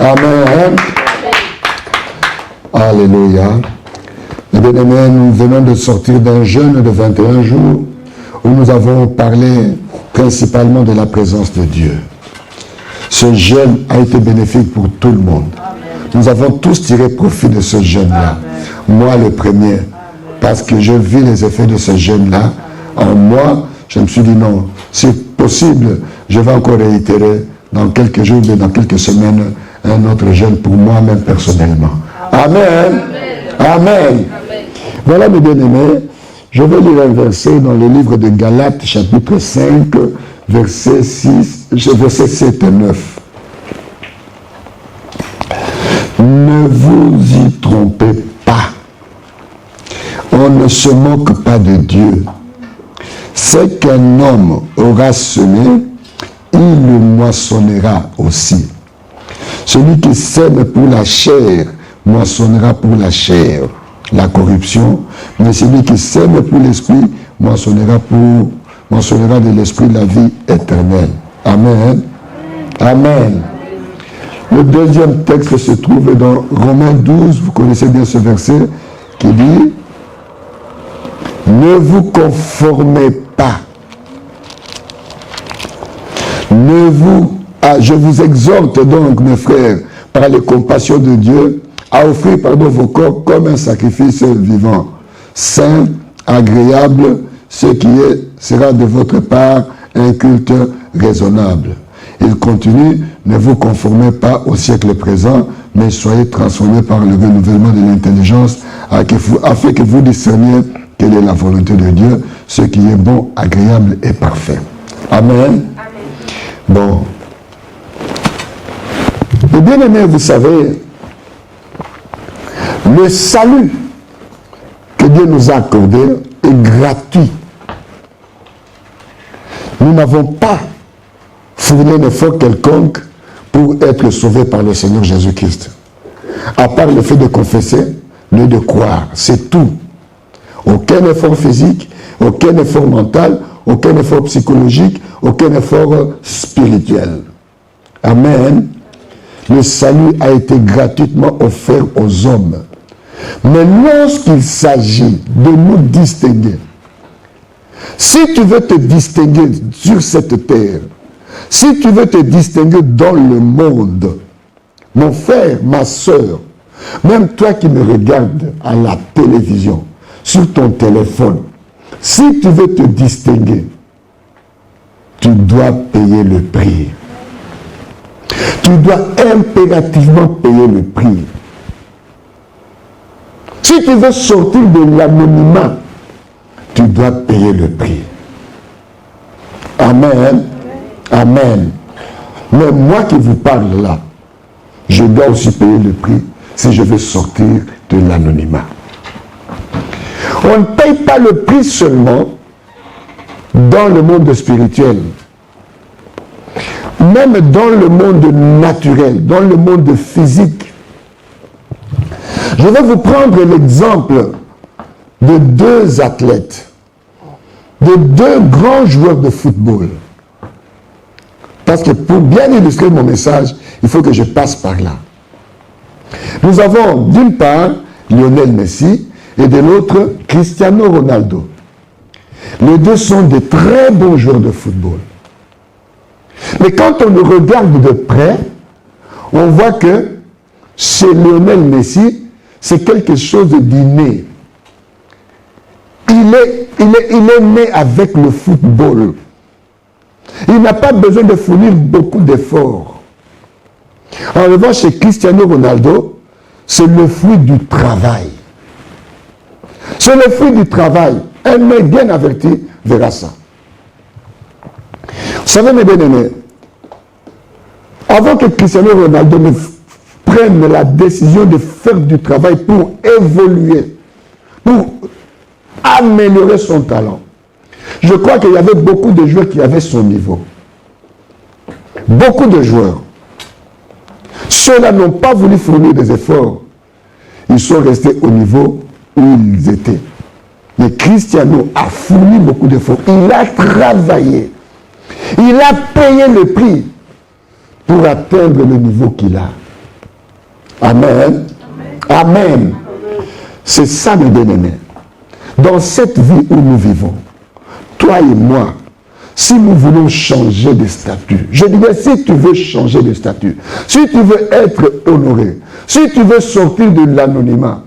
Amen. Alléluia. Mes bien-aimés, nous venons de sortir d'un jeûne de 21 jours où nous avons parlé principalement de la présence de Dieu. Ce jeûne a été bénéfique pour tout le monde. Nous avons tous tiré profit de ce jeûne-là. Moi, le premier. Parce que je vis les effets de ce jeûne-là. En moi, je me suis dit non, si possible, je vais encore réitérer dans quelques jours, dans quelques semaines, un autre jeûne pour moi-même personnellement. Amen. Amen. Voilà mes bien-aimés, je vais lire un verset dans le livre de Galates, chapitre 5, verset 7 et 9. Ne vous y trompez pas. On ne se moque pas de Dieu. Ce qu'un homme aura semé, il le moissonnera aussi. Celui qui sème pour la chair, moissonnera pour la chair la corruption, mais celui qui sème pour l'esprit, moissonnera de l'esprit la vie éternelle. Amen. Amen. Le deuxième texte se trouve dans Romains 12, vous connaissez bien ce verset, qui dit « Ne vous conformez pas. Je vous exhorte donc, mes frères, par les compassions de Dieu, à offrir vos corps comme un sacrifice vivant, saint, agréable, ce qui sera de votre part un culte raisonnable. » Il continue, ne vous conformez pas au siècle présent, mais soyez transformés par le renouvellement de l'intelligence, afin que vous discerniez quelle est la volonté de Dieu, ce qui est bon, agréable et parfait. Amen. Bon. Et bien aimé, vous savez, le salut que Dieu nous a accordé est gratuit. Nous n'avons pas fourni un effort quelconque pour être sauvés par le Seigneur Jésus-Christ. À part le fait de confesser, mais de croire, c'est tout. Aucun effort physique, aucun effort mental, aucun effort psychologique, aucun effort spirituel. Amen. Le salut a été gratuitement offert aux hommes. Mais lorsqu'il s'agit de nous distinguer, si tu veux te distinguer sur cette terre, si tu veux te distinguer dans le monde, mon frère, ma soeur, même toi qui me regardes à la télévision, sur ton téléphone, si tu veux te distinguer, tu dois payer le prix. Tu dois impérativement payer le prix. Si tu veux sortir de l'anonymat, tu dois payer le prix. Amen. Amen. Mais moi qui vous parle là, je dois aussi payer le prix si je veux sortir de l'anonymat. On ne paye pas le prix seulement dans le monde spirituel. Même dans le monde naturel, dans le monde physique. Je vais vous prendre l'exemple de deux athlètes, de deux grands joueurs de football. Parce que pour bien illustrer mon message, il faut que je passe par là. Nous avons d'une part Lionel Messi et de l'autre Cristiano Ronaldo. Les deux sont de très bons joueurs de football. Mais quand on le regarde de près, on voit que chez Lionel Messi, c'est quelque chose d'inné. Il est né avec le football. Il n'a pas besoin de fournir beaucoup d'efforts. En revanche, chez Cristiano Ronaldo, c'est le fruit du travail. C'est le fruit du travail. Un mec bien averti verra ça. Vous savez, mes bien-aimés, avant que Cristiano Ronaldo ne prenne la décision de faire du travail pour évoluer, pour améliorer son talent, je crois qu'il y avait beaucoup de joueurs qui avaient son niveau. Beaucoup de joueurs. Ceux-là n'ont pas voulu fournir des efforts. Ils sont restés au niveau où ils étaient. Mais Cristiano a fourni beaucoup d'efforts. Il a travaillé. Il a payé le prix pour atteindre le niveau qu'il a. Amen. Amen. Amen. C'est ça, mes bien-aimés. Dans cette vie où nous vivons, toi et moi, si nous voulons changer de statut, je dirais, si tu veux changer de statut, si tu veux être honoré, si tu veux sortir de l'anonymat,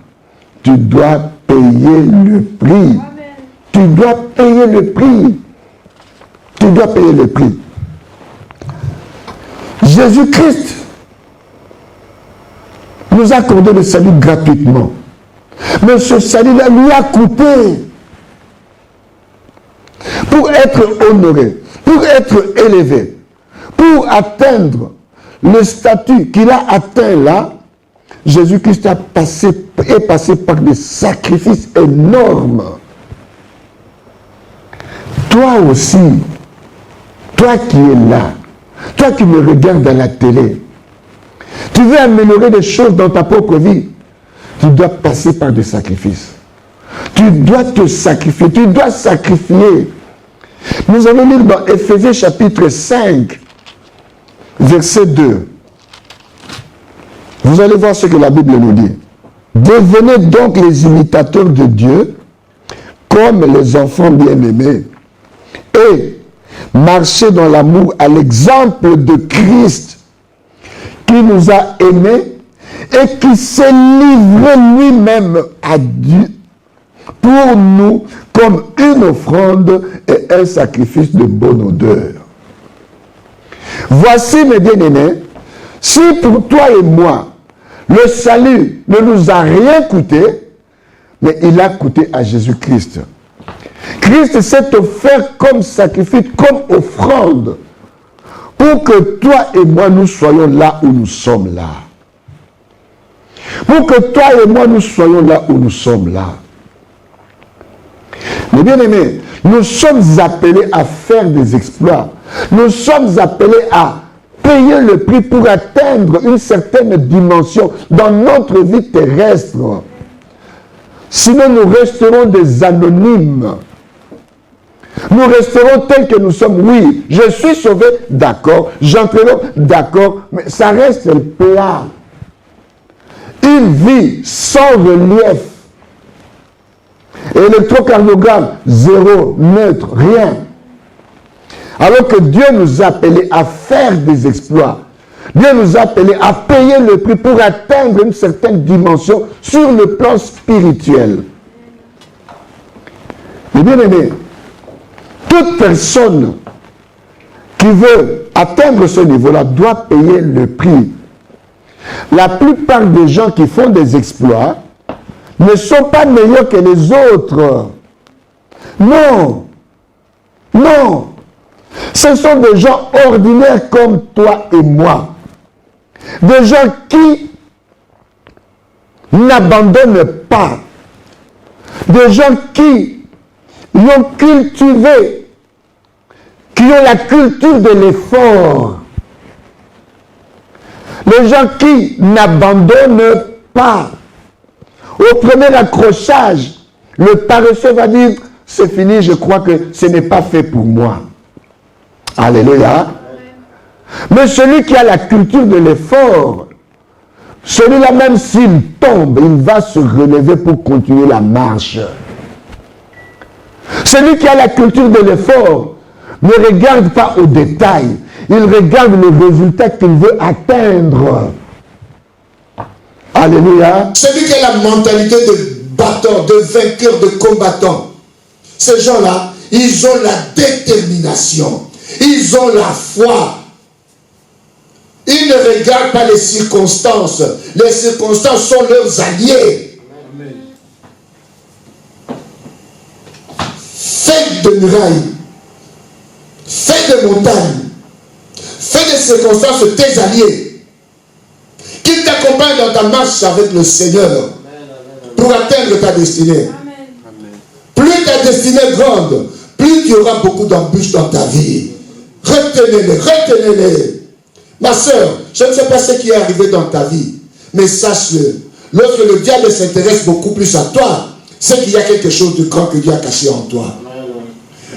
tu dois payer le prix. Amen. Tu dois payer le prix. Tu dois payer le prix. Jésus-Christ nous a accordé le salut gratuitement. Mais ce salut-là lui a coûté. Pour être honoré, pour être élevé, pour atteindre le statut qu'il a atteint là, Jésus-Christ est passé par des sacrifices énormes. Toi aussi, toi qui es là, toi qui me regardes à la télé, tu veux améliorer des choses dans ta propre vie, tu dois passer par des sacrifices. Tu dois te sacrifier, tu dois sacrifier. Nous allons lire dans Éphésiens chapitre 5, verset 2. Vous allez voir ce que la Bible nous dit. Devenez donc les imitateurs de Dieu, comme les enfants bien-aimés, et marchez dans l'amour à l'exemple de Christ, qui nous a aimés et qui s'est livré lui-même à Dieu pour nous comme une offrande et un sacrifice de bonne odeur. Voici, mes bien-aimés, si pour toi et moi, le salut ne nous a rien coûté, mais il a coûté à Jésus-Christ. Christ s'est offert comme sacrifice, comme offrande, pour que toi et moi, nous soyons là où nous sommes là. Pour que toi et moi, nous soyons là où nous sommes là. Mais bien aimés, nous sommes appelés à faire des exploits. Nous sommes appelés à payer le prix pour atteindre une certaine dimension dans notre vie terrestre. Sinon, nous resterons des anonymes. Nous resterons tels que nous sommes. Oui, je suis sauvé, d'accord. J'entrerai, d'accord. Mais ça reste plat. Une vie sans relief. Électrocardiogramme, zéro, neutre, rien. Alors que Dieu nous a appelés à faire des exploits. Dieu nous a appelés à payer le prix pour atteindre une certaine dimension sur le plan spirituel. Mais bien aimé, toute personne qui veut atteindre ce niveau-là doit payer le prix. La plupart des gens qui font des exploits ne sont pas meilleurs que les autres. Non. Non. Ce sont des gens ordinaires comme toi et moi. Des gens qui n'abandonnent pas. Des gens qui ont cultivé, qui ont la culture de l'effort. Les gens qui n'abandonnent pas. Au premier accrochage, le paresseux va dire, c'est fini, je crois que ce n'est pas fait pour moi. Alléluia. Mais celui qui a la culture de l'effort, celui-là même s'il tombe, il va se relever pour continuer la marche. Celui qui a la culture de l'effort ne regarde pas aux détails. Il regarde le résultat qu'il veut atteindre. Alléluia. Celui qui a la mentalité de battant, de vainqueur, de combattant. Ces gens-là, ils ont la détermination. Ils ont la foi. Ils ne regardent pas les circonstances. Les circonstances sont leurs alliés. Amen. Fais de murailles. Fais de montagnes. Fais des circonstances tes alliés. Qu'ils t'accompagnent dans ta marche avec le Seigneur pour atteindre ta destinée. Amen. Plus ta destinée est grande, plus il y aura beaucoup d'embûches dans ta vie. Retenez-les, retenez-les. Ma soeur, je ne sais pas ce qui est arrivé dans ta vie, mais sache-le. Lorsque le diable s'intéresse beaucoup plus à toi, c'est qu'il y a quelque chose de grand que Dieu a caché en toi.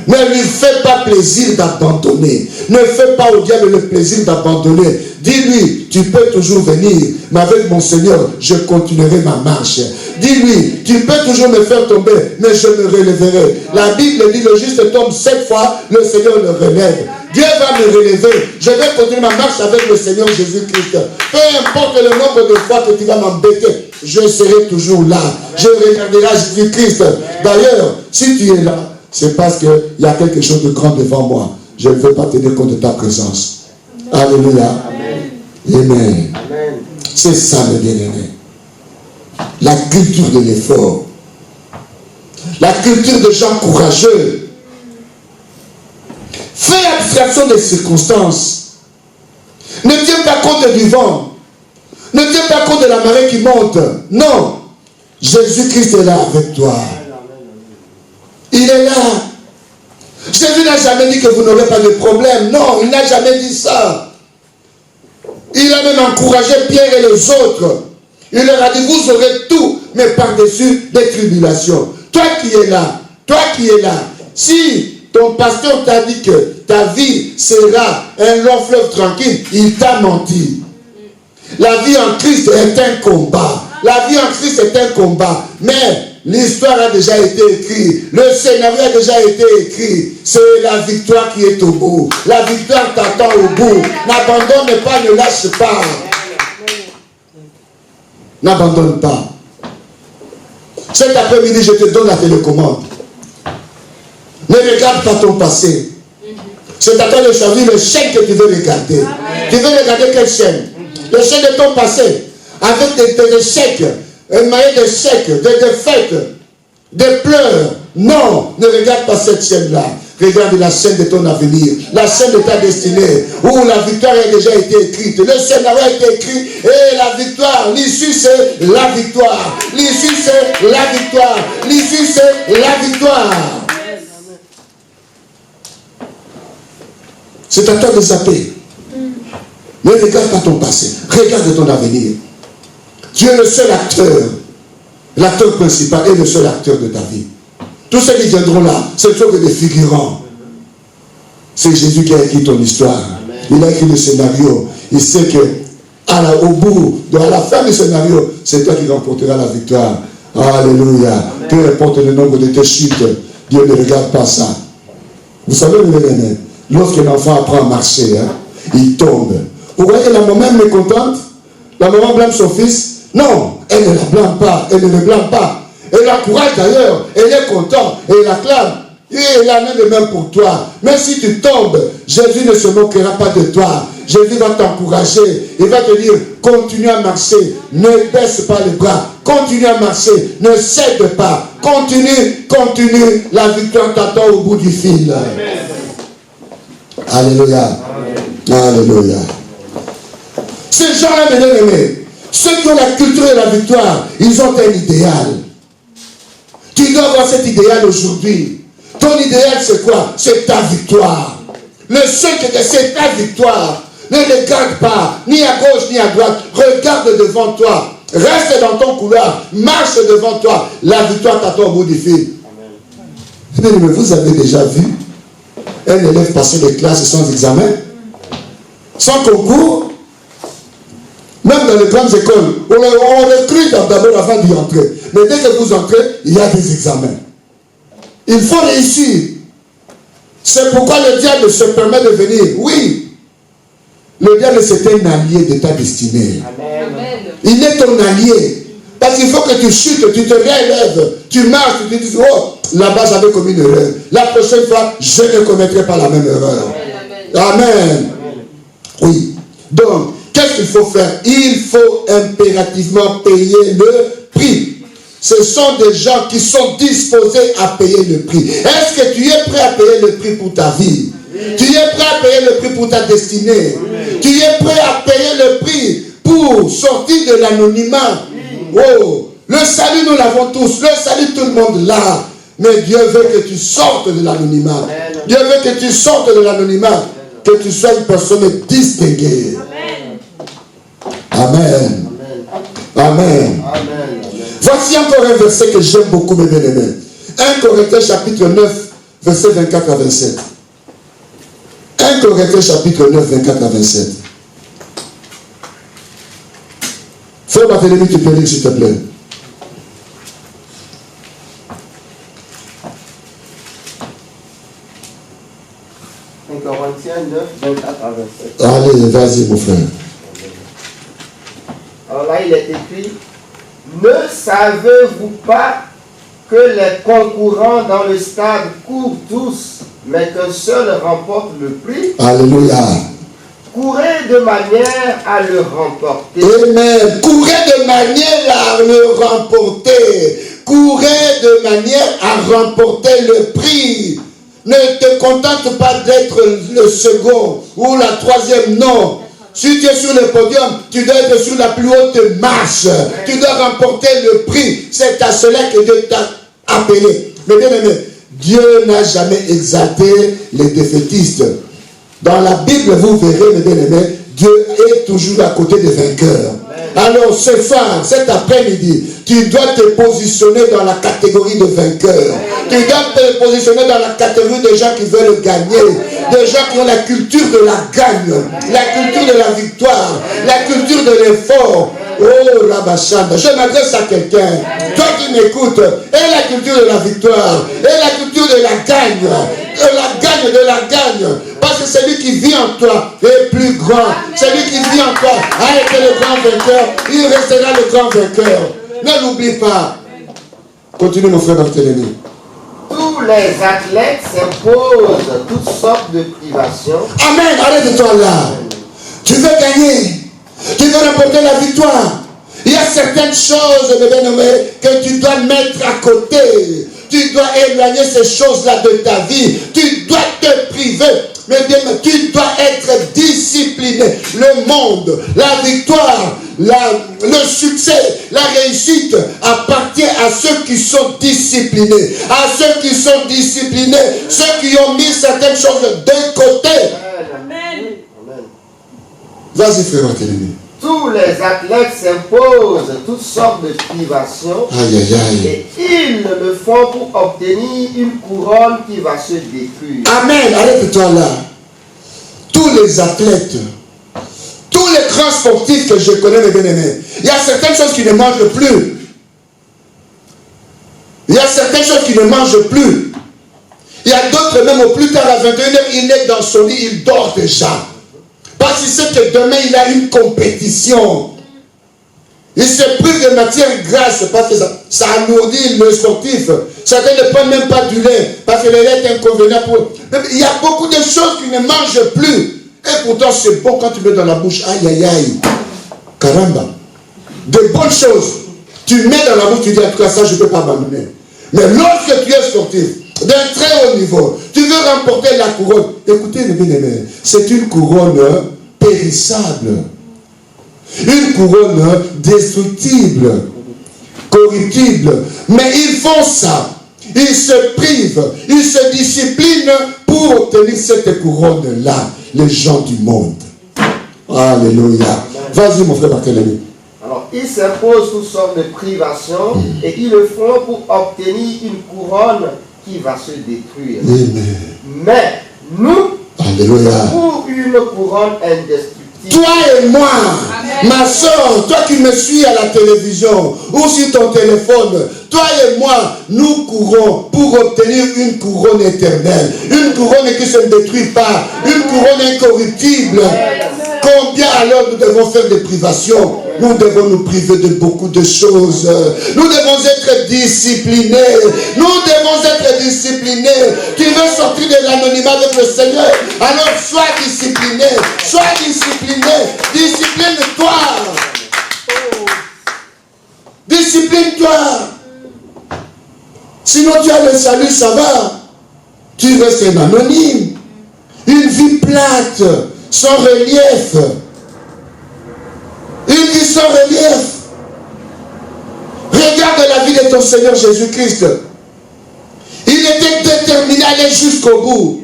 Ne lui fais pas plaisir d'abandonner. Ne fais pas au diable le plaisir d'abandonner. Dis-lui, tu peux toujours venir, mais avec mon Seigneur, je continuerai ma marche. Dis-lui, tu peux toujours me faire tomber, mais je me relèverai. La Bible dit, le juste tombe 7 fois, le Seigneur le relève. Dieu va me relever. Je vais continuer ma marche avec le Seigneur Jésus-Christ. Peu importe le nombre de fois que tu vas m'embêter, je serai toujours là. Je regarderai Jésus-Christ. D'ailleurs, si tu es là, c'est parce qu'il y a quelque chose de grand devant moi. Je ne veux pas tenir compte de ta présence. Alléluia. Amen. C'est ça, mes bien-aimés. La culture de l'effort. La culture de gens courageux. Fais abstraction des circonstances. Ne tiens pas compte du vent. Ne tiens pas compte de la marée qui monte. Non. Jésus-Christ est là avec toi. Il est là. Jésus n'a jamais dit que vous n'aurez pas de problème. Non, il n'a jamais dit ça. Il a même encouragé Pierre et les autres. Il leur a dit, vous aurez tout, mais par-dessus des tribulations. Toi qui es là, si ton pasteur t'a dit que ta vie sera un long fleuve tranquille, il t'a menti. La vie en Christ est un combat. La vie en Christ est un combat. Mais l'histoire a déjà été écrite. Le scénario a déjà été écrit. C'est la victoire qui est au bout. La victoire t'attend au bout. N'abandonne pas, ne lâche pas. N'abandonne pas. Cet après-midi, je te donne la télécommande. Ne regarde pas ton passé. C'est à toi de choisir le chaîne que tu veux regarder. Tu veux regarder quelle chaîne? Le chaîne de ton passé. Avec des échecs, un maillet d'échecs, des défaites, des pleurs. Non, ne regarde pas cette chaîne-là. Regarde la chaîne de ton avenir, la chaîne de ta destinée, où la victoire a déjà été écrite. Le scénario a été écrit et la victoire, l'issue c'est la victoire. L'issue c'est la victoire. L'issue c'est la victoire. C'est à toi de zapper. Ne regarde pas ton passé, regarde ton avenir. Tu es le seul acteur. L'acteur principal est le seul acteur de ta vie. Tous ceux qui viendront là, ce ne sont que des figurants. C'est Jésus qui a écrit ton histoire. Il a écrit le scénario. Il sait que au bout, à la fin du scénario, c'est toi qui remporteras la victoire. Alléluia. Peu importe le nombre de tes chutes, Dieu ne regarde pas ça. Vous savez, lorsqu'un enfant apprend à marcher, il tombe. Vous voyez que la maman est mécontente? La maman blâme son fils? Non, elle ne la blâme pas. Elle ne le blâme pas. Elle l'encourage d'ailleurs. Elle est contente. Et elle l'acclame. Et elle en est de même pour toi. Même si tu tombes, Jésus ne se moquera pas de toi. Jésus va t'encourager. Il va te dire, continue à marcher. Ne baisse pas les bras. Continue à marcher. Ne cède pas. Continue, continue. La victoire t'attend au bout du fil. Amen. Alléluia. Amen. Alléluia. Ces gens-là, mes bien-aimés, ceux qui ont la culture de la victoire, ils ont un idéal. Tu dois avoir cet idéal aujourd'hui. Ton idéal, c'est quoi? C'est ta victoire. Le seul qui est, c'est ta victoire. Ne regarde pas, ni à gauche, ni à droite. Regarde devant toi. Reste dans ton couloir. Marche devant toi. La victoire t'attend au bout du fil. Mais vous avez déjà vu un élève passer les classes sans examen, sans concours? Même dans les grandes écoles, on recrute d'abord avant d'y entrer. Mais dès que vous entrez, il y a des examens. Il faut réussir. C'est pourquoi le diable se permet de venir. Oui. Le diable, c'est un allié de ta destinée. Amen. Il est ton allié. Parce qu'il faut que tu chutes, tu te relèves, tu marches, tu te dis, oh, là-bas j'avais commis une erreur. La prochaine fois, je ne commettrai pas la même erreur. Amen. Oui. Donc, qu'est-ce qu'il faut faire? Il faut impérativement payer le prix. Ce sont des gens qui sont disposés à payer le prix. Est-ce que tu es prêt à payer le prix pour ta vie? Tu es prêt à payer le prix pour ta destinée? Tu es prêt à payer le prix pour sortir de l'anonymat? Oh, le salut, nous l'avons tous. Le salut, tout le monde l'a. Mais Dieu veut que tu sortes de l'anonymat. Dieu veut que tu sortes de l'anonymat. Que tu sois une personne distinguée. Amen. Amen. Voici encore un verset que j'aime beaucoup, mes bien-aimés. 1 Corinthiens chapitre 9, verset 24 à 27. 1 Corinthiens chapitre 9, 24 à 27. Frère Barthélemy, tu peux lire s'il te plaît. Corinthiens 9, 24 à 27. Allez, vas-y mon frère. Alors là, il est écrit: ne savez-vous pas que les concurrents dans le stade courent tous, mais qu'un seul remporte le prix? Alléluia. Courez de manière à le remporter. Amen. Courez de manière à le remporter. Courez de manière à remporter le prix. Ne te contente pas d'être le second ou la troisième, non. Si tu es sur le podium, tu dois être sur la plus haute marche. Tu dois remporter le prix. C'est à cela que Dieu t'a appelé. Mais bien aimé, Dieu n'a jamais exalté les défaitistes. Dans la Bible, vous verrez, mes bien-aimés, Dieu est toujours à côté des vainqueurs. Alors, ce soir, cet après-midi, tu dois te positionner dans la catégorie de vainqueurs. Tu dois te positionner dans la catégorie des gens qui veulent gagner. Des gens qui ont la culture de la gagne, la culture de la victoire, la culture de l'effort. Oh, Rabachanda, je m'adresse à quelqu'un. Toi qui m'écoutes, et la culture de la victoire, et la culture de la gagne, de la gagne. Parce que celui qui vit en toi est plus grand. Celui qui vit en toi a été le grand vainqueur. Il restera le grand vainqueur. Ne l'oublie pas. Continue mon frère Barthélemy. Tous les athlètes s'imposent toutes sortes de privations. Amen. Arrête-toi là. Tu veux gagner. Tu veux remporter la victoire. Il y a certaines choses, mes bien-aimés, que tu dois mettre à côté. Tu dois éloigner ces choses-là de ta vie. Tu dois te priver. Mais bien, tu dois être discipliné. Le monde, la victoire, le succès, la réussite appartient à ceux qui sont disciplinés. À ceux qui sont disciplinés. Ceux qui ont mis certaines choses de côté. Amen. Vas-y, frère Barthélemy. Tous les athlètes s'imposent toutes sortes de privations. Aïe, aïe, aïe. Et ils le font pour obtenir une couronne qui va se détruire. Amen. Arrête-toi là. Tous les athlètes, tous les grands sportifs que je connais, mes bien-aimés, il y a certaines choses qui ne mangent plus. Il y a certaines choses qui ne mangent plus. Il y a d'autres, même au plus tard à 21h, il est dans son lit, il dort déjà. Parce qu'il sait que demain, il a une compétition. Il se prive de matière grasse parce que ça alourdit le sportif. Certains ne prennent même pas du lait parce que le lait est inconvénient pour eux. Il y a beaucoup de choses qui ne mangent plus. Et pourtant, c'est bon quand tu mets dans la bouche. Aïe, aïe, aïe. Caramba. De bonnes choses. Tu mets dans la bouche, tu dis en tout cas ça, je ne peux pas abandonner. Mais lorsque tu es sportif, d'un très haut niveau, tu veux remporter la couronne. Écoutez, mes bien-aimés, c'est une couronne périssable. Une couronne destructible, corruptible. Mais ils font ça. Ils se privent, ils se disciplinent pour obtenir cette couronne-là, les gens du monde. Alléluia. Vas-y, mon frère Barthélemy. Alors, ils s'imposent toutes sortes de privations et ils le font pour obtenir une couronne qui va se détruire. Amen. Mais nous, Alléluia. pour une couronne indestructible, Toi et moi, ma soeur, toi qui me suis à la télévision ou sur ton téléphone, toi et moi, nous courons pour obtenir une couronne éternelle, une couronne qui ne se détruit pas, une couronne incorruptible. Combien alors nous devons faire des privations? Nous devons nous priver de beaucoup de choses. Nous devons être disciplinés. Nous devons être disciplinés. Tu veux sortir de l'anonymat avec le Seigneur? Alors sois discipliné. Sois discipliné. Discipline-toi. Discipline-toi. Sinon tu as le salut, ça va. Tu restes un anonyme. Une vie plate, sans relief. Une vie sans relief. Regarde la vie de ton Seigneur Jésus-Christ. Il était déterminé à aller jusqu'au bout.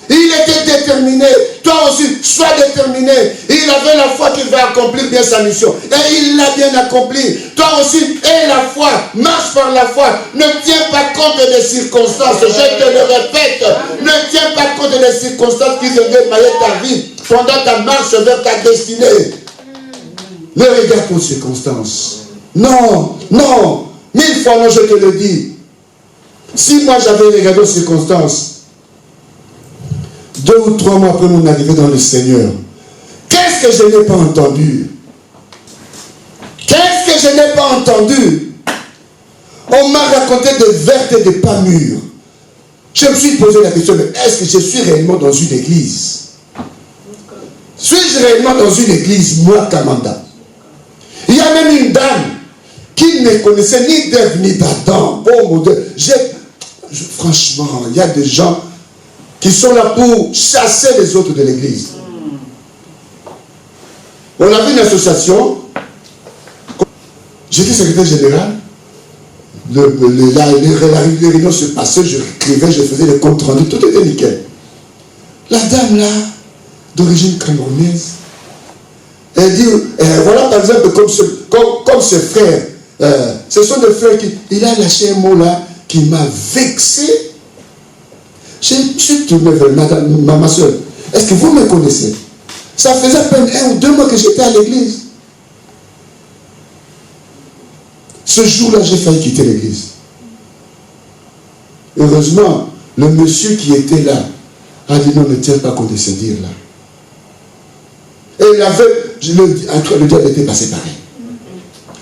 Il était déterminé. Toi aussi, sois déterminé. Il avait la foi qu'il va accomplir bien sa mission. Et il l'a bien accompli. Toi aussi, aie la foi. Marche par la foi. Ne tiens pas compte des circonstances. Je te le répète. Ne tiens pas compte des circonstances qui viennent émailler ta vie pendant ta marche vers ta destinée. Ne regarde pas aux circonstances. Non, non. 1000 fois non, je te le dis. Si moi j'avais regardé aux circonstances, 2 ou 3 mois après mon arrivée dans le Seigneur, qu'est-ce que je n'ai pas entendu? Qu'est-ce que je n'ai pas entendu? On m'a raconté des vertes et des pas mûres. Je me suis posé la question, mais est-ce que je suis réellement dans une église? Suis-je réellement dans une église, moi, Kamanda? Il y a même une dame qui ne connaissait ni d'Ève ni d'Adam. Oh mon Dieu, franchement, il y a des gens qui sont là pour chasser les autres de l'église. On avait une association. J'étais secrétaire général. Les réunions se passaient, je écrivais, je faisais les comptes rendus, tout était nickel. La dame là, d'origine camerounaise, elle dit, voilà par exemple comme ses frères, ce sont des frères qui, il a lâché un mot là qui m'a vexé. Je suis tourné vers ma soeur. Est-ce que vous me connaissez? Ça faisait à peine 1 ou 2 mois que j'étais à l'église. Ce jour-là, j'ai failli quitter l'église. Heureusement, le monsieur qui était là a dit non, ne tiens pas compte de ce dire-là. Et il avait, le diable était passé pareil.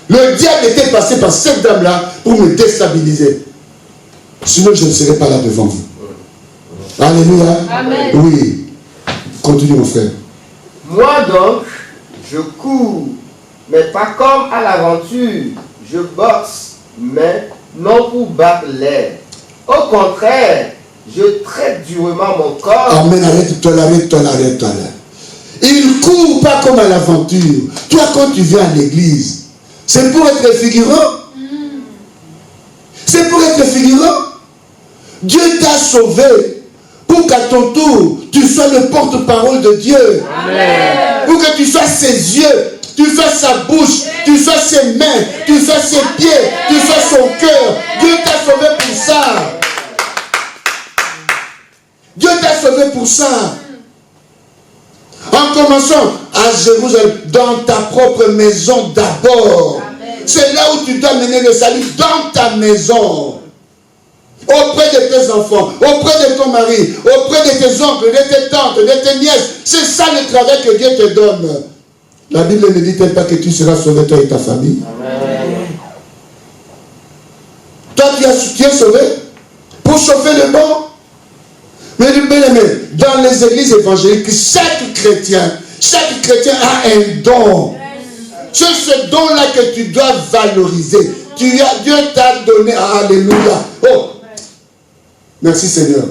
Le diable était passé par cette dame-là pour me déstabiliser. Sinon, je ne serais pas là devant vous. Alléluia. Amen. Oui. Continue, mon frère. Moi donc, je cours, mais pas comme à l'aventure. Je boxe, mais non pour battre l'air. Au contraire, je traite durement mon corps. Amen. Arrête-toi là. Il court pas comme à l'aventure. Toi, quand tu viens à l'église, c'est pour être figurant. C'est pour être figurant. Dieu t'a sauvé pour qu'à ton tour, tu sois le porte-parole de Dieu. Amen. Pour que tu sois ses yeux, tu sois sa bouche, tu sois ses mains, tu sois ses pieds, tu sois son cœur. Dieu t'a sauvé pour ça. Dieu t'a sauvé pour ça. En commençant à Jérusalem, dans ta propre maison d'abord. C'est là où tu dois mener le salut, dans ta maison. Auprès de tes enfants, auprès de ton mari, auprès de tes oncles, de tes tantes, de tes nièces. C'est ça le travail que Dieu te donne. La Bible ne dit-elle pas que tu seras sauvé, toi et ta famille? Amen. Toi, tu es sauvé pour chauffer le banc. Mais dans les églises évangéliques, chaque chrétien a un don. C'est ce don-là que tu dois valoriser. Dieu t'a donné. Alléluia. Oh, merci Seigneur.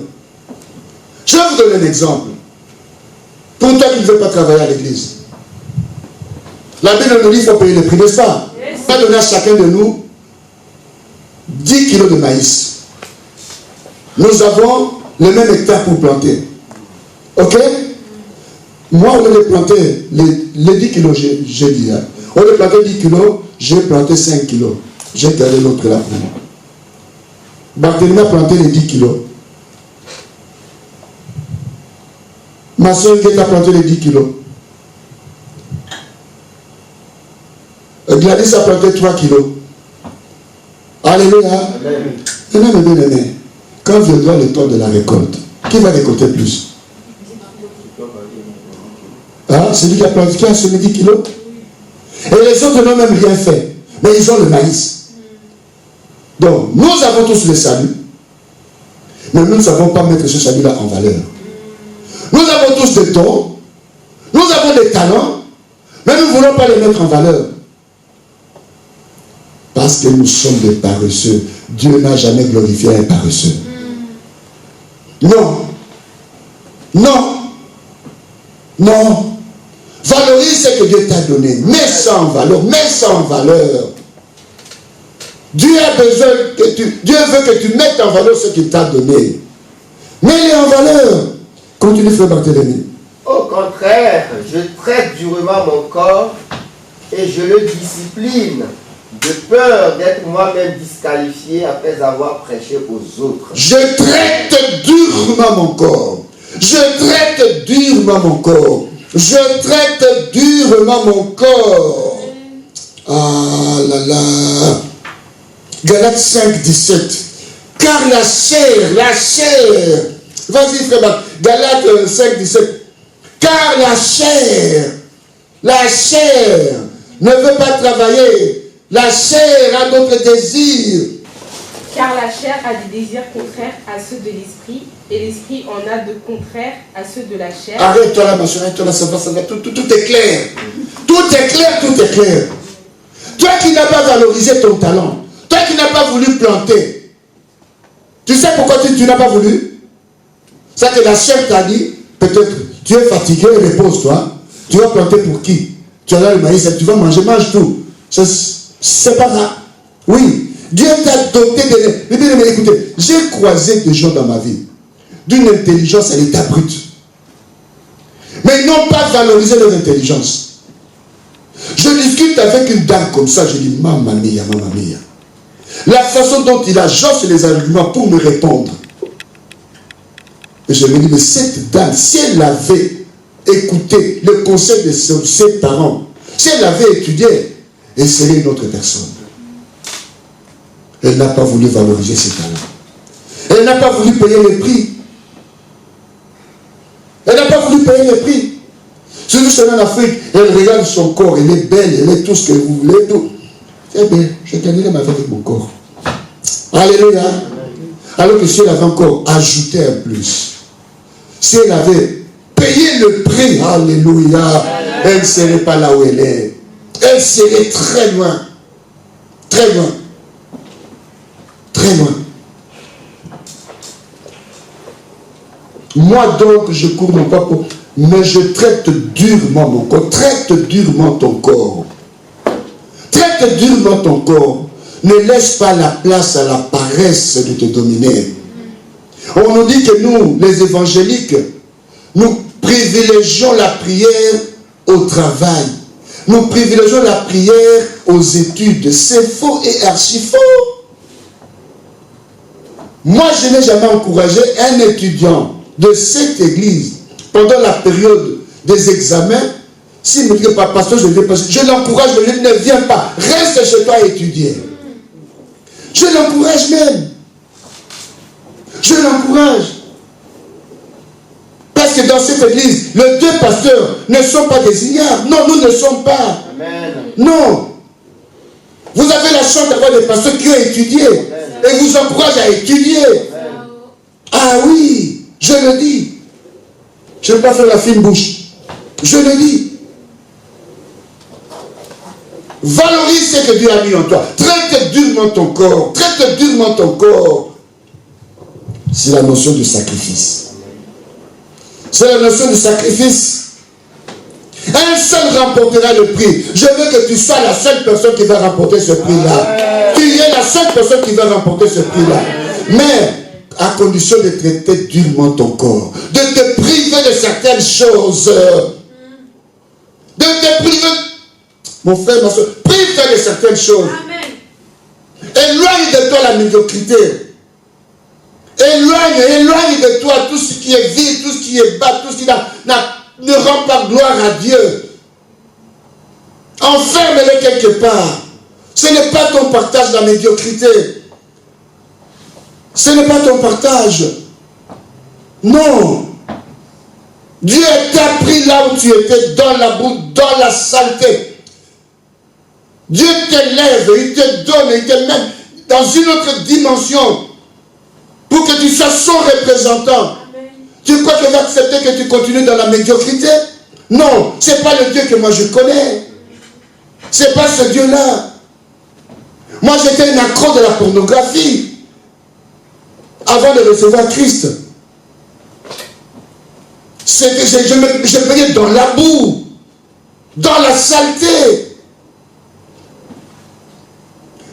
Je vais vous donner un exemple. Pour toi qui ne veux pas travailler à l'église. La Bible nous dit qu'il faut payer le prix, n'est-ce pas? On va donner à chacun de nous 10 kilos de maïs. Nous avons le même hectare pour planter. Ok? Moi, au lieu de planter les 10 kilos, j'ai dit, hein, au lieu de planter 10 kilos, j'ai planté 5 kilos. J'ai gardé l'autre là pour moi. Barthélemy a planté les 10 kilos. Ma soeur qui a planté les 10 kilos. Il a dit ça plantait 3 kilos. Alléluia. Maintenant, mes bien-aimés, quand viendra le temps de la récolte, qui va récolter plus? Hein? Celui qui a planté, qui a semé 10 kilos. Et les autres n'ont même rien fait. Mais ils ont le maïs. Donc, nous avons tous le salut. Mais nous ne savons pas mettre ce salut-là en valeur. Nous avons tous des dons. Nous avons des talents. Mais nous ne voulons pas les mettre en valeur. Parce que nous sommes des paresseux. Dieu n'a jamais glorifié un paresseux. Non. Non. Non. Valorise ce que Dieu t'a donné. Mets ça en valeur. Mets ça en valeur. Dieu a besoin que Dieu veut que tu mettes en valeur ce qu'il t'a donné. Mets-les en valeur. Continue, frère Barthélemy. Au contraire, je traite durement mon corps et je le discipline, de peur d'être moi-même disqualifié après avoir prêché aux autres. Je traite durement mon corps. Je traite durement mon corps. Je traite durement mon corps. Ah là là. Galates 5, 17. Car la chair, vas-y frère, Galates 5, 17. Car la chair ne veut pas travailler. La chair a d'autres désirs. Car la chair a des désirs contraires à ceux de l'esprit, et l'esprit en a de contraires à ceux de la chair. Arrête-toi là, ma soeur, arrête-toi là, ça va, tout est clair. Tout est clair, tout est clair. Toi qui n'as pas valorisé ton talent, toi qui n'as pas voulu planter, tu sais pourquoi tu n'as pas voulu? C'est que la chair t'a dit, peut-être, tu es fatigué, repose-toi. Tu vas planter pour qui? Tu as là le maïs, tu vas manger, mange tout. C'est pas grave. Oui, Dieu t'a doté de... Mais écoutez, j'ai croisé des gens dans ma vie d'une intelligence à l'état brut. Mais ils n'ont pas valorisé leur intelligence. Je discute avec une dame comme ça, je dis, mamma mia, mamma mia. La façon dont il agence les arguments pour me répondre. Et je me dis, mais cette dame, si elle avait écouté le conseil de ses parents, si elle avait étudié, elle serait une autre personne. Elle n'a pas voulu valoriser ses talents. Elle n'a pas voulu payer le prix. Elle n'a pas voulu payer le prix. Si vous êtes en Afrique, elle regarde son corps, elle est belle, elle est tout ce que vous voulez, tout. Eh bien, je terminerai ma vie avec mon corps. Alléluia. Alors que si elle avait encore ajouté un plus, si elle avait payé le prix, alléluia, elle ne serait pas là où elle est. Elle serait très loin. Très loin. Très loin. Moi donc, je cours non pas pour... Mais je traite durement mon corps. Traite durement ton corps. Traite durement ton corps. Ne laisse pas la place à la paresse de te dominer. On nous dit que nous, les évangéliques, nous privilégions la prière au travail. Nous privilégions la prière aux études. C'est faux et archi faux. Moi, je n'ai jamais encouragé un étudiant de cette église pendant la période des examens. S'il me dit que pas pasteur, je l'encourage, je ne viens pas. Reste chez toi et étudier. Je l'encourage même. Je l'encourage. Parce que dans cette église, les deux pasteurs ne sont pas des ignares. Non, nous ne sommes pas. Amen. Non. Vous avez la chance d'avoir des pasteurs qui ont étudié. Et vous encouragent à étudier. Ah oui, je le dis. Je ne vais pas faire la fine bouche. Je le dis. Valorise ce que Dieu a mis en toi. Traite durement ton corps. Traite durement ton corps. C'est la notion du sacrifice. C'est la notion du sacrifice. Un seul remportera le prix. Je veux que tu sois la seule personne qui va remporter ce prix-là. Tu es la seule personne qui va remporter ce prix-là. Mais à condition de traiter durement ton corps. De te priver de certaines choses. De te priver. Mon frère, ma soeur, prive-toi de certaines choses. Amen. Éloigne de toi la médiocrité. Éloigne de toi tout ce qui est vide, tout ce qui est bas, tout ce qui ne rend pas gloire à Dieu. Enferme-les quelque part. Ce n'est pas ton partage de la médiocrité. Ce n'est pas ton partage. Non. Dieu t'a pris là où tu étais, dans la boue, dans la saleté. Dieu t'élève, il te donne, il te met dans une autre dimension pour que tu sois son représentant. Amen. Tu crois qu'il va accepter que tu continues dans la médiocrité? Non, ce n'est pas le Dieu que moi je connais. Ce n'est pas ce Dieu-là. Moi j'étais un accro de la pornographie avant de recevoir Christ. Je payais dans la boue, dans la saleté.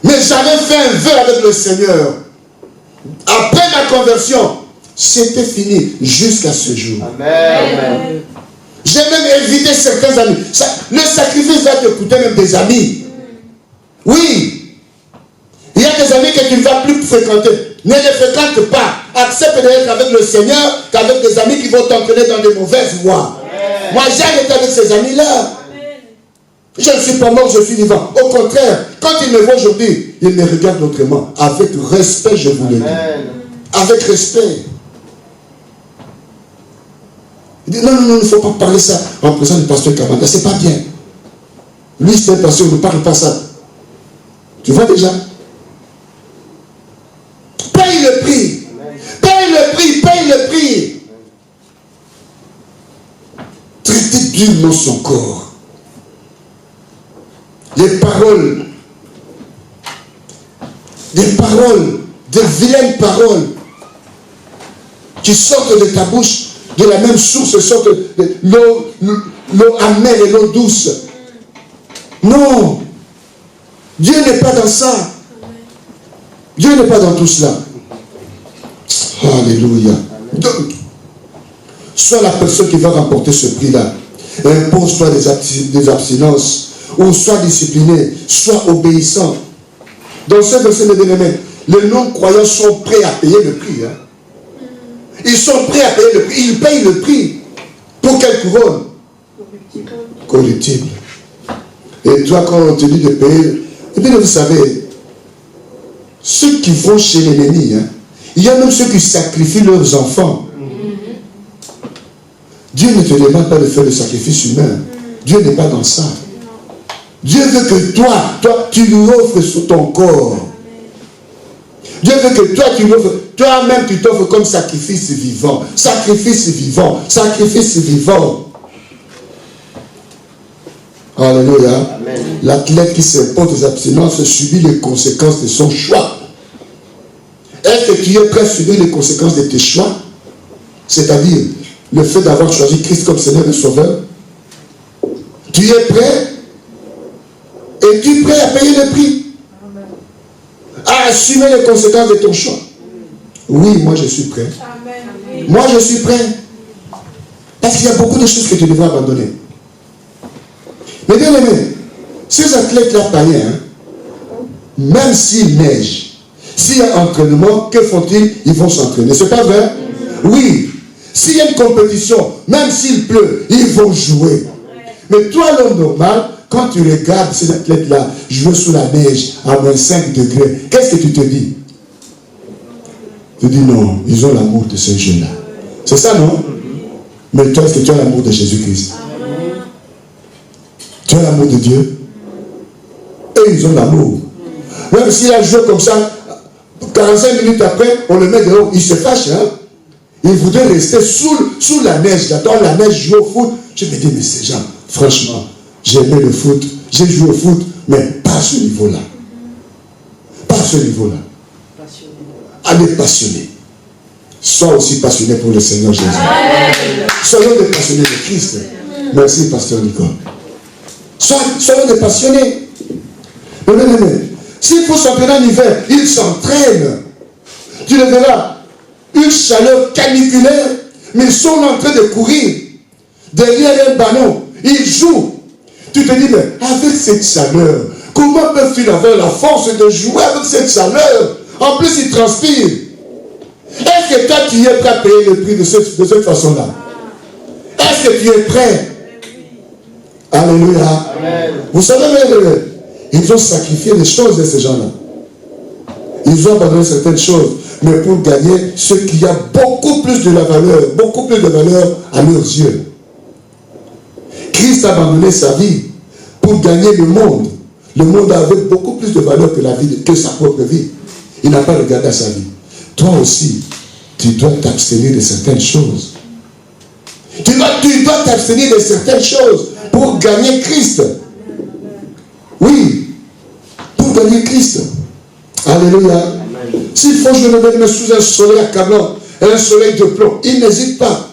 Mais j'avais fait un vœu avec le Seigneur. Après ma conversion, c'était fini jusqu'à ce jour. Amen. J'ai même évité certains amis. Le sacrifice va te coûter même des amis. Oui. Il y a des amis que tu ne vas plus fréquenter. Ne les fréquente pas. Accepte d'être avec le Seigneur qu'avec des amis qui vont t'entraîner dans des mauvaises voies. Moi, j'ai arrêté avec ces amis-là. Je ne suis pas mort, je suis vivant. Au contraire, quand ils me voient aujourd'hui, ils me regardent autrement. Avec respect, je vous le dis. Avec respect. Il dit, non, il ne faut pas parler ça en présence du pasteur Kabanda. C'est pas bien. Lui, c'est un pasteur, ne parle pas ça. Tu vois déjà? Paye le prix. Paye le prix, paye le prix. Traitez durement son corps. Des paroles, des vilaines paroles qui sortent de ta bouche, de la même source sortent de l'eau amère et l'eau douce. Non, Dieu n'est pas dans ça. Dieu n'est pas dans tout cela. Alléluia. Donc, sois la personne qui va remporter ce prix-là. Impose-toi des abstinences. Ou sois discipliné, sois obéissant. Dans ce verset de bien-aimé, les non-croyants sont prêts à payer le prix. Hein? Ils sont prêts à payer le prix. Ils payent le prix. Pour quelle couronne? Corruptible. Et toi, quand on te dit de payer, et bien vous savez, ceux qui vont chez l'ennemi, hein, il y a même ceux qui sacrifient leurs enfants. Dieu ne te demande pas de faire le sacrifice humain. Dieu n'est pas dans ça. Dieu veut que toi, tu lui offres sur ton corps. Dieu veut que toi, tu lui offres, toi-même, tu t'offres comme sacrifice vivant. Sacrifice vivant. Sacrifice vivant. Alléluia. L'athlète qui s'impose des abstinences subit les conséquences de son choix. Est-ce que tu es prêt à subir les conséquences de tes choix? C'est-à-dire, le fait d'avoir choisi Christ comme Seigneur et Sauveur. Tu es prêt? Es-tu prêt à payer le prix? À assumer les conséquences de ton choix? Oui, moi je suis prêt. Amen. Moi je suis prêt. Parce qu'il y a beaucoup de choses que tu devrais abandonner. Mais bien aimé, ces athlètes-là païens, même s'il neige, s'il y a entraînement, que font-ils? Ils vont s'entraîner. C'est pas vrai? Oui. S'il y a une compétition, même s'il pleut, ils vont jouer. Mais toi, l'homme normal, quand tu regardes ces athlètes-là jouer sous la neige à moins 5 degrés, qu'est-ce que tu te dis? Tu dis non, ils ont l'amour de ce jeu-là. C'est ça, non? Mais toi, est-ce que tu as l'amour de Jésus-Christ? Tu as l'amour de Dieu? Et ils ont l'amour. Même s'il a joué comme ça, 45 minutes après, on le met dehors, il se fâche. Hein? Il voudrait rester sous la neige. Dans la neige, jouer au foot. Je me dis, mais ces gens, franchement, j'ai aimé le foot, j'ai joué au foot, mais pas à ce niveau-là. Pas à ce niveau-là. Allez passionné. Sois aussi passionné pour le Seigneur Jésus. Soyons des passionnés de Christ. Merci, pasteur Nicole. Soyons des passionnés. Mais, s'il faut s'entraîner en hiver, il s'entraîne. Tu le verras. Une chaleur caniculaire, mais ils sont en train de courir derrière un ballon. Ils jouent. Tu te dis, mais avec cette chaleur, comment peuvent-ils avoir la force de jouer avec cette chaleur? En plus, ils transpirent. Est-ce que toi, tu es prêt à payer le prix de cette façon-là? Est-ce que tu es prêt Alléluia. Amen. Vous savez, ils ont sacrifié des choses de ces gens-là. Ils ont abandonné certaines choses, mais pour gagner ce qui a beaucoup plus de la valeur, beaucoup plus de valeur à leurs yeux. Christ a abandonné sa vie pour gagner le monde. Le monde avait beaucoup plus de valeur que la vie, que sa propre vie. Il n'a pas regardé à sa vie. Toi aussi, tu dois t'abstenir de certaines choses. Tu dois t'abstenir de certaines choses pour gagner Christ. Oui, pour gagner Christ. Alléluia. S'il faut je me mets sous un soleil accablant et un soleil de plomb, il n'hésite pas.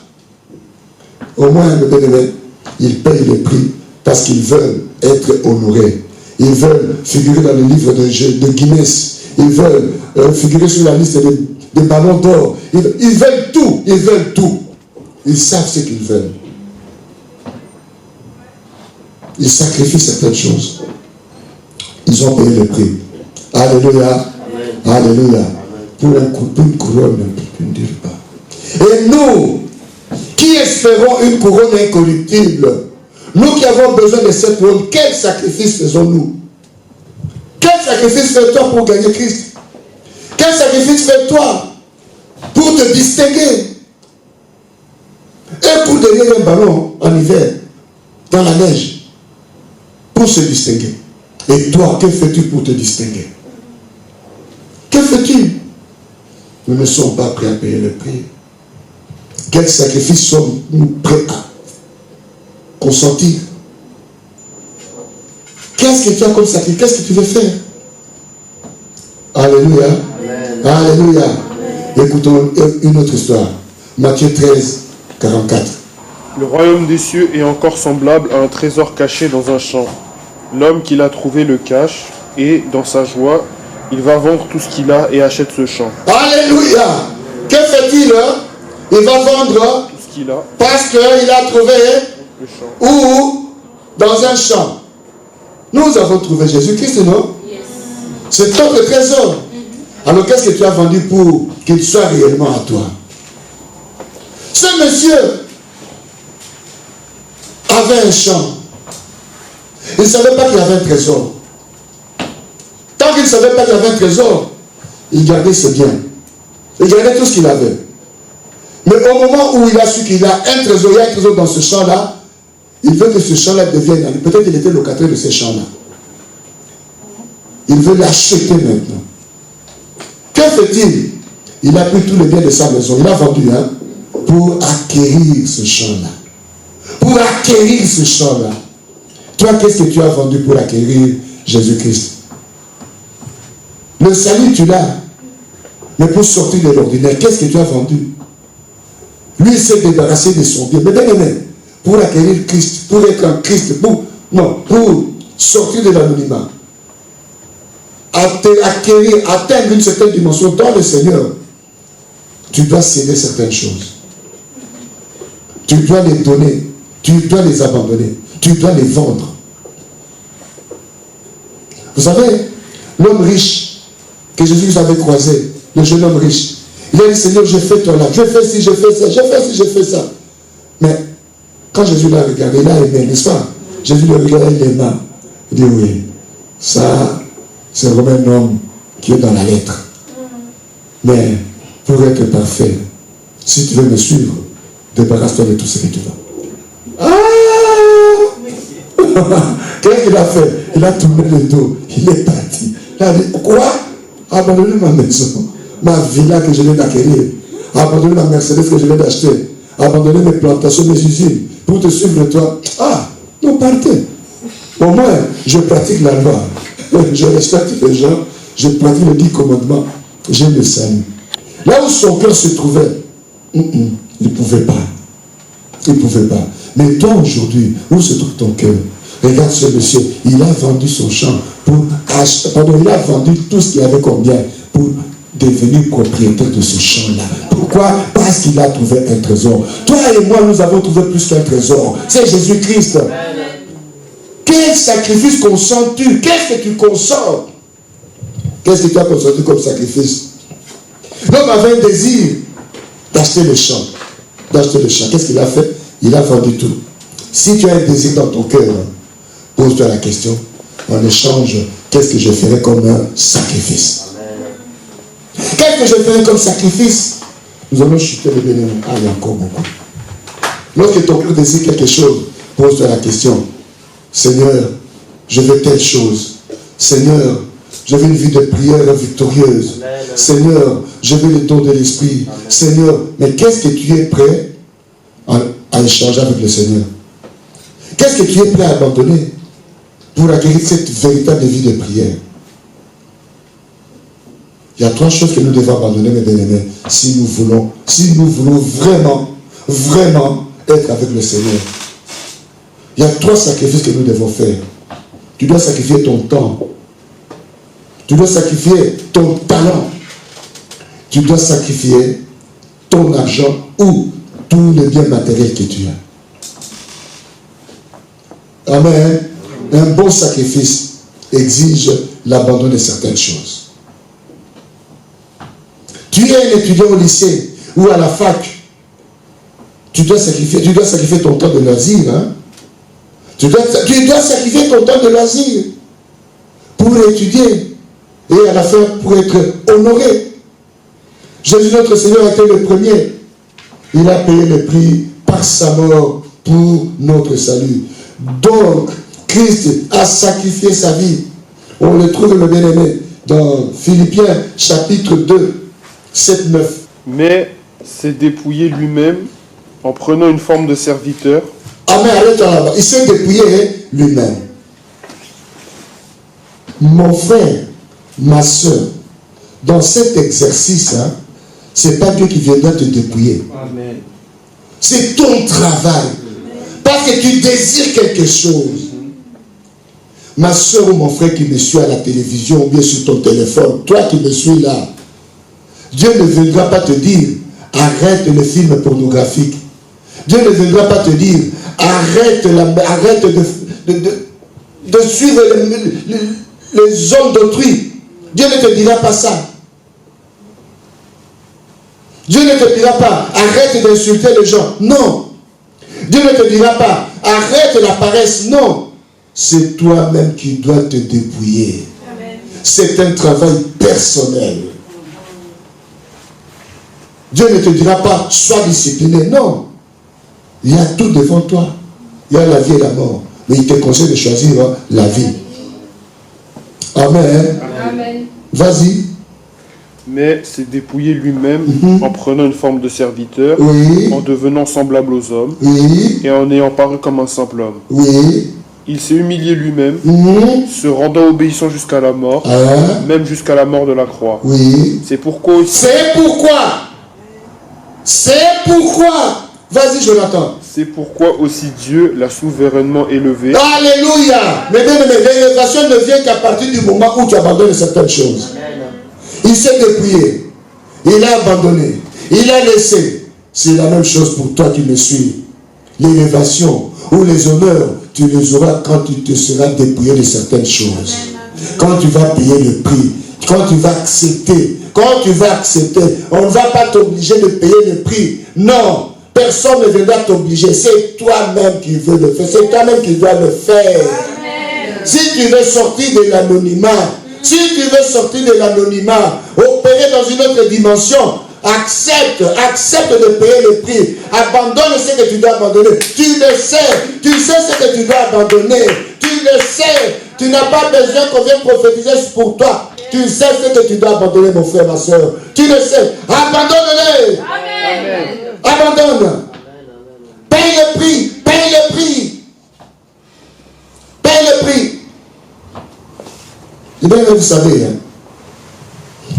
Au moins, le bien-aimé, ils payent le prix parce qu'ils veulent être honorés. Ils veulent figurer dans le livre de Guinness. Ils veulent figurer sur la liste des ballons d'or. Ils veulent tout. Ils veulent tout. Ils savent ce qu'ils veulent. Ils sacrifient certaines choses. Ils ont payé le prix. Alléluia. Amen. Alléluia. Pour une couronne, je ne dirais pas. Et nous, qui espérons une couronne incorruptible, nous qui avons besoin de cette couronne, quel sacrifice faisons-nous? Quel sacrifice fais-toi pour gagner Christ? Quel sacrifice fais-toi pour te distinguer? Et pour devenir un ballon en hiver, dans la neige, pour se distinguer. Et toi, que fais-tu pour te distinguer? Que fais-tu? Nous ne sommes pas prêts à payer le prix. Quel sacrifice sommes-nous prêts à consentir? Qu'est-ce que tu as comme sacrifice? Qu'est-ce que tu veux faire? Alléluia. Amen. Alléluia. Amen. Écoutons une autre histoire. Matthieu 13, 44. Le royaume des cieux est encore semblable à un trésor caché dans un champ. L'homme qui l'a trouvé le cache, et, dans sa joie, il va vendre tout ce qu'il a et achète ce champ. Alléluia. Que fait-il? Il va vendre tout ce qu'il a, parce qu'il a trouvé le champ. Où? Dans un champ. Nous avons trouvé Jésus-Christ, non? Yes. C'est notre trésor. Alors qu'est-ce que tu as vendu pour qu'il soit réellement à toi? Ce monsieur avait un champ. Il ne savait pas qu'il y avait un trésor. Tant qu'il ne savait pas qu'il y avait un trésor, il gardait ses biens. Il gardait tout ce qu'il avait. Mais au moment où il a su qu'il a un trésor, il y a un trésor dans ce champ-là, il veut que ce champ-là devienne... Peut-être qu'il était locataire de ce champ-là. Il veut l'acheter maintenant. Que fait-il? Il a pris tous les biens de sa maison. Il a vendu, pour acquérir ce champ-là. Pour acquérir ce champ-là. Toi, qu'est-ce que tu as vendu pour acquérir Jésus-Christ? Le salut, tu l'as. Mais pour sortir de l'ordinaire, qu'est-ce que tu as vendu? Lui, il s'est débarrassé de son bien. Mais bien aimé, pour acquérir Christ, pour être en Christ, pour sortir de l'anonymat, acquérir, atteindre une certaine dimension dans le Seigneur, tu dois céder certaines choses. Tu dois les donner. Tu dois les abandonner. Tu dois les vendre. Vous savez, l'homme riche que Jésus avait croisé, le jeune homme riche, il a dit, Seigneur, je fais ton âme, je fais ci, je fais ça, je fais ci, je fais ça. Mais quand Jésus l'a regardé, il a aimé, n'est-ce pas? Jésus le regardait, il aima. Il dit, oui, ça, c'est vraiment un homme qui est dans la lettre. Mais pour être parfait, si tu veux me suivre, débarrasse-toi de tout ce que tu vas. Ah! Qu'est-ce qu'il a fait? Il a tourné le dos, il est parti. Il a dit, quoi? Abandonner ma maison, ma villa que je viens d'acquérir, abandonner ma Mercedes que je viens d'acheter, abandonner mes plantations, mes usines, pour te suivre toi. Ah, non, partez. Au moins, je pratique la loi. Je respecte les gens, je pratique les 10 commandements, j'ai le salut. Là où son cœur se trouvait, il ne pouvait pas. Il ne pouvait pas. Mais toi aujourd'hui, où se trouve ton cœur? Regarde ce monsieur, il a vendu son champ pour acheter, il a vendu tout ce qu'il avait comme bien pour devenir propriétaire de ce champ-là. Pourquoi? Parce qu'il a trouvé un trésor. Toi et moi, nous avons trouvé plus qu'un trésor. C'est Jésus-Christ. Quel sacrifice consens-tu? Qu'est-ce que tu consens? Qu'est-ce que tu as consenti comme sacrifice? L'homme avait un désir d'acheter le champ. Qu'est-ce qu'il a fait? Il a vendu tout. Si tu as un désir dans ton cœur, pose-toi la question. En échange, qu'est-ce que je ferai comme un sacrifice? Qu'est-ce que je ferai comme sacrifice? Nous allons chuter le bénéfice. Ah, il y a encore beaucoup. Lorsque ton cœur désire quelque chose, pose-toi la question. Seigneur, je veux telle chose. Seigneur, je veux une vie de prière victorieuse. Amen. Seigneur, je veux le don de l'esprit. Seigneur, mais qu'est-ce que tu es prêt à échanger avec le Seigneur? Qu'est-ce que tu es prêt à abandonner pour acquérir cette véritable vie de prière? Il y a 3 choses que nous devons abandonner, mes bien-aimés, si nous voulons vraiment être avec le Seigneur. Il y a 3 sacrifices que nous devons faire. Tu dois sacrifier ton temps. Tu dois sacrifier ton talent. Tu dois sacrifier ton argent ou tous les biens matériels que tu as. Amen. Un bon sacrifice exige l'abandon de certaines choses. Tu es un étudiant au lycée ou à la fac. Tu dois sacrifier ton temps de loisir. Hein? Tu dois sacrifier ton temps de loisir pour étudier et à la fin pour être honoré. Jésus notre Seigneur a été le premier. Il a payé le prix par sa mort pour notre salut. Donc, Christ a sacrifié sa vie. On le trouve, le bien-aimé, dans Philippiens chapitre 2, 7-9. Mais s'est dépouillé lui-même en prenant une forme de serviteur. Amen, arrête-toi là-bas. Il s'est dépouillé lui-même. Mon frère, ma soeur, dans cet exercice, hein, ce n'est pas Dieu qui viendra te dépouiller. Amen. C'est ton travail. Parce que tu désires quelque chose. Ma soeur ou mon frère qui me suit à la télévision ou bien sur ton téléphone, toi qui me suis là, Dieu ne viendra pas te dire arrête le film pornographique. Dieu ne viendra pas te dire arrête de suivre les hommes d'autrui. Dieu ne te dira pas ça. Dieu ne te dira pas arrête d'insulter les gens. Non. Dieu ne te dira pas arrête la paresse. Non. C'est toi-même qui dois te dépouiller. C'est un travail personnel. Dieu ne te dira pas sois discipliné. Non. Il y a tout devant toi. Il y a la vie et la mort. Mais il te conseille de choisir la vie. Amen. Amen. Vas-y. Mais s'est dépouillé lui-même en prenant une forme de serviteur, Oui. en devenant semblable aux hommes Oui. et en ayant paru comme un simple homme. Oui. Il s'est humilié lui-même, Mhm. se rendant obéissant jusqu'à la mort, Hein? même jusqu'à la mort de la croix. Oui. C'est pourquoi aussi, C'est pourquoi. C'est pourquoi. Vas-y, Jonathan. c'est pourquoi aussi Dieu l'a souverainement élevé. Alléluia. Mais bien aimé, l'élévation ne vient qu'à partir du moment où tu abandonnes certaines choses. Il s'est dépouillé. Il a abandonné. Il a laissé. C'est la même chose pour toi qui me suis. L'élévation ou les honneurs, tu les auras quand tu te seras dépouillé de certaines choses. Quand tu vas payer le prix. Quand tu vas accepter. Quand tu vas accepter. On ne va pas t'obliger de payer le prix. Non. Personne ne viendra t'obliger. C'est toi-même qui veux le faire. C'est toi-même qui dois le faire. Amen. Si tu veux sortir de l'anonymat, si tu veux sortir de l'anonymat, opérer dans une autre dimension, accepte de payer le prix. Abandonne ce que tu dois abandonner. Tu le sais. Tu sais ce que tu dois abandonner. Tu le sais. Tu n'as pas besoin qu'on vienne prophétiser pour toi. Tu sais ce que tu dois abandonner, mon frère, ma soeur. Tu le sais. Abandonne-le. Amen. Abandonne. Paye le prix. Paye le prix. Paye le prix. Et bien, vous savez, hein,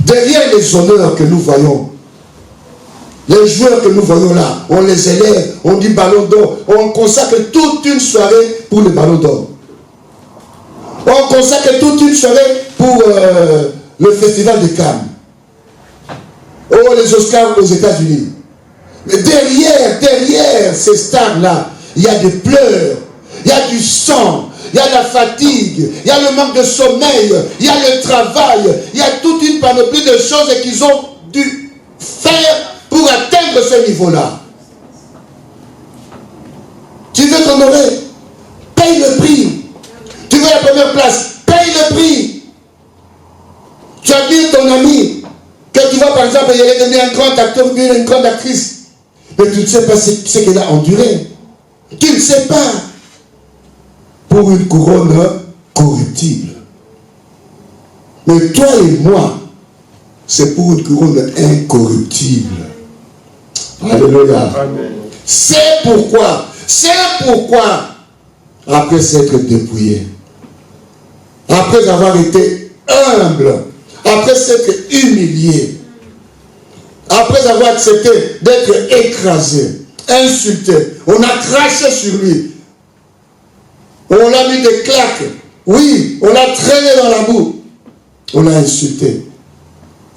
derrière les honneurs que nous voyons, les joueurs que nous voyons là, on les élève, on dit ballon d'or, on consacre toute une soirée pour le ballon d'or. On consacre toute une soirée pour le festival de Cannes. Oh, les Oscars aux États-Unis. Mais derrière ces stars-là, il y a des pleurs, il y a du sang, il y a la fatigue, il y a le manque de sommeil, il y a le travail, il y a toute une panoplie de choses qu'ils ont dû faire pour atteindre ce niveau-là. Tu veux t'honorer, paye le prix. Tu veux la première place, paye le prix. Tu admires ton ami, que tu vois par exemple, il est devenu un grand acteur ou une grande actrice. Mais tu ne sais pas ce qu'elle a enduré. Tu ne sais pas. Pour une couronne corruptible. Mais toi et moi, c'est pour une couronne incorruptible. Alléluia. C'est pourquoi, après s'être dépouillé, après avoir été humble, après s'être humilié, après avoir accepté d'être écrasé, insulté, on a craché sur lui, on l'a mis des claques, oui, on l'a traîné dans la boue, on l'a insulté.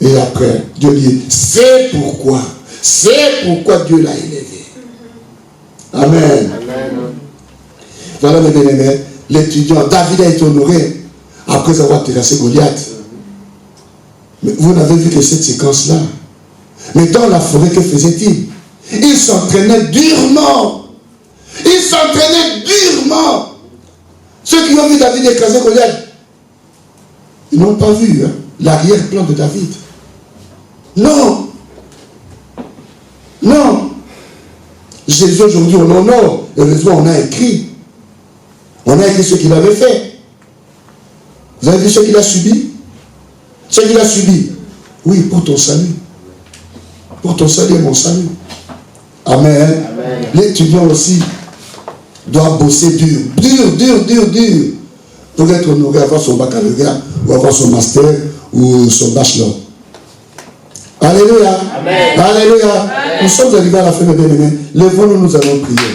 Et après, Dieu dit, c'est pourquoi Dieu l'a élevé. Amen. Voilà mes bien-aimés, l'étudiant, David a été honoré après avoir terrassé Goliath. Mais vous n'avez vu que cette séquence-là. Mais dans la forêt, que faisait-il? Il s'entraînait durement. Il s'entraînait durement. Ceux qui ont vu David écraser Goliath, ils n'ont pas vu l'arrière-plan de David. Non. Non. Jésus aujourd'hui, on honore. Heureusement, on a écrit. On a écrit ce qu'il avait fait. Vous avez vu ce qu'il a subi? Ce qu'il a subi. Oui, pour ton salut. Pour ton salut et mon salut. Amen. L'étudiant aussi doit bosser dur. Dur. Pour être honoré, avoir son baccalauréat, ou avoir son master, ou son bachelor. Alléluia. Amen. Alléluia. Amen. Nous sommes arrivés à la fin de bien-aimés. Lèvons-nous, nous allons prier.